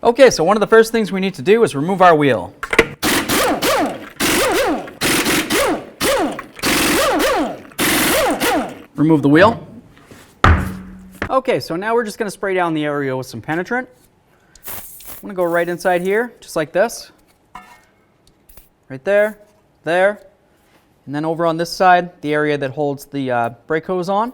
Okay, so one of the first things we need to do is remove our wheel. Remove the wheel. Okay, so now we're just going to spray down the area with some penetrant. I'm going to go right inside here, just like this. Right there, there. And then over on this side, the area that holds the brake hose on.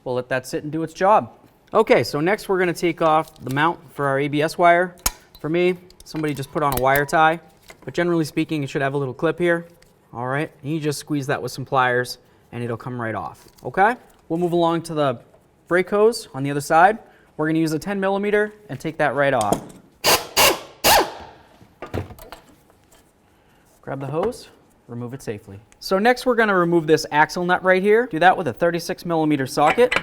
We'll let that sit and do its job. Okay, so next we're going to take off the mount for our ABS wire. For me, somebody just put on a wire tie, but generally speaking, it should have a little clip here. All right, and you just squeeze that with some pliers and it'll come right off. Okay, we'll move along to the brake hose on the other side. We're going to use a 10 millimeter and take that right off. Grab the hose, remove it safely. So next we're going to remove this axle nut right here. Do that with a 36 millimeter socket.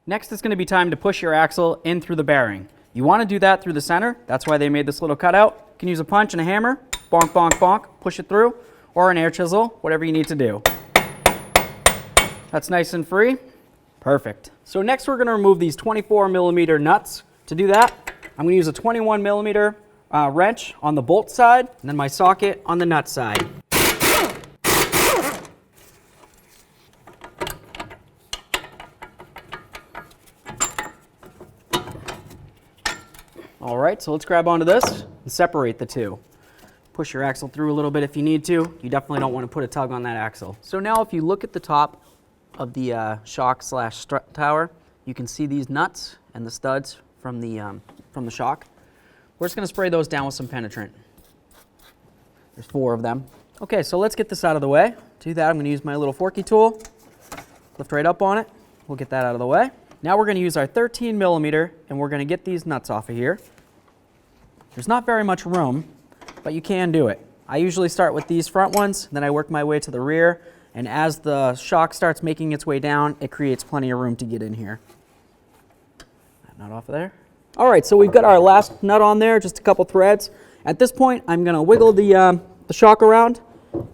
Next, it's going to be time to push your axle in through the bearing. You want to do that through the center. That's why they made this little cutout. You can use a punch and a hammer. Bonk, bonk, bonk. Push it through. Or an air chisel. Whatever you need to do. That's nice and free. Perfect. So next, we're going to remove these 24 millimeter nuts. To do that, I'm going to use a 21 millimeter wrench on the bolt side. And then my socket on the nut side. All right, so let's grab onto this and separate the two. Push your axle through a little bit if you need to. You definitely don't want to put a tug on that axle. So now if you look at the top of the shock / strut tower, you can see these nuts and the studs from the shock. We're just going to spray those down with some penetrant. There's 4 of them. Okay, so let's get this out of the way. To do that, I'm going to use my little forky tool. Lift right up on it. We'll get that out of the way. Now we're going to use our 13 millimeter and we're going to get these nuts off of here. There's not very much room, but you can do it. I usually start with these front ones, then I work my way to the rear, and as the shock starts making its way down, it creates plenty of room to get in here. That nut off of there. All right, so we've got our last nut on there, just a couple threads. At this point, I'm going to wiggle the shock around.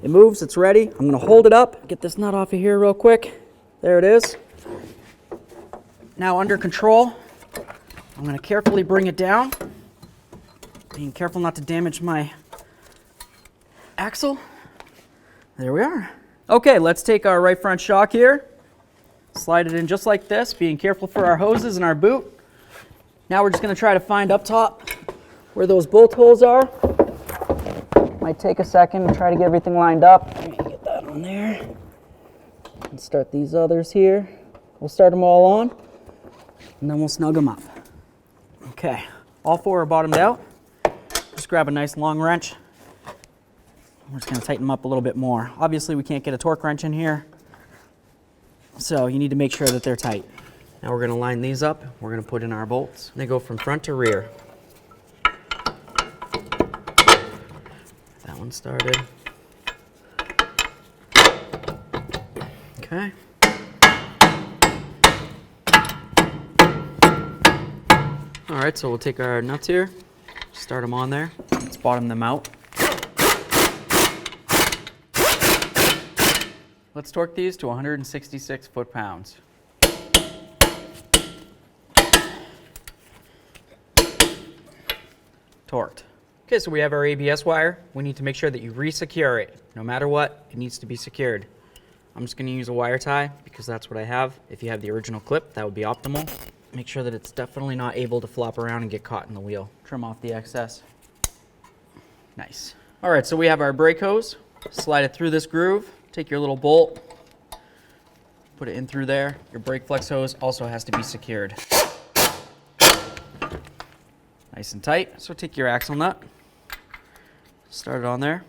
It moves, it's ready. I'm going to hold it up, get this nut off of here real quick. There it is. Now under control, I'm going to carefully bring it down. Being careful not to damage my axle. There we are. Okay, let's take our right front shock here. Slide it in just like this, being careful for our hoses and our boot. Now we're just going to try to find up top where those bolt holes are. Might take a second to try to get everything lined up. Let me get that on there. And start these others here. We'll start them all on, and then we'll snug them up. Okay, all 4 are bottomed out. Just grab a nice long wrench. We're just going to tighten them up a little bit more. Obviously, we can't get a torque wrench in here, so you need to make sure that they're tight. Now we're going to line these up. We're going to put in our bolts. They go from front to rear. That one started. Okay. All right, so we'll take our nuts here, start them on there. Let's bottom them out. Let's torque these to 166 foot-pounds. Torqued. Okay, so we have our ABS wire. We need to make sure that you re-secure it. No matter what, it needs to be secured. I'm just going to use a wire tie because that's what I have. If you have the original clip, that would be optimal. Make sure that it's definitely not able to flop around and get caught in the wheel. Trim off the excess. Nice. All right, so we have our brake hose. Slide it through this groove. Take your little bolt, put it in through there. Your brake flex hose also has to be secured. Nice and tight. So take your axle nut, start it on there.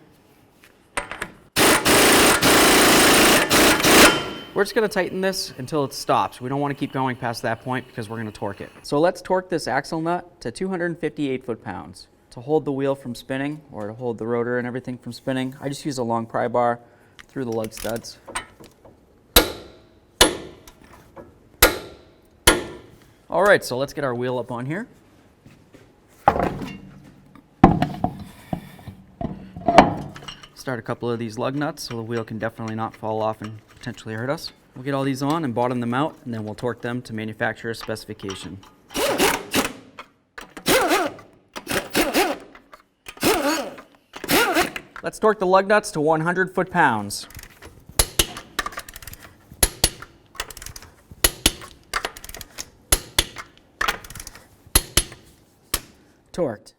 We're just going to tighten this until it stops. We don't want to keep going past that point because we're going to torque it. So let's torque this axle nut to 258 foot-pounds. To hold the wheel from spinning, or to hold the rotor and everything from spinning, I just use a long pry bar through the lug studs. All right, so let's get our wheel up on here. Start a couple of these lug nuts so the wheel can definitely not fall off and potentially hurt us. We'll get all these on and bottom them out, and then we'll torque them to manufacturer's specification. Let's torque the lug nuts to 100 foot-pounds. Torqued.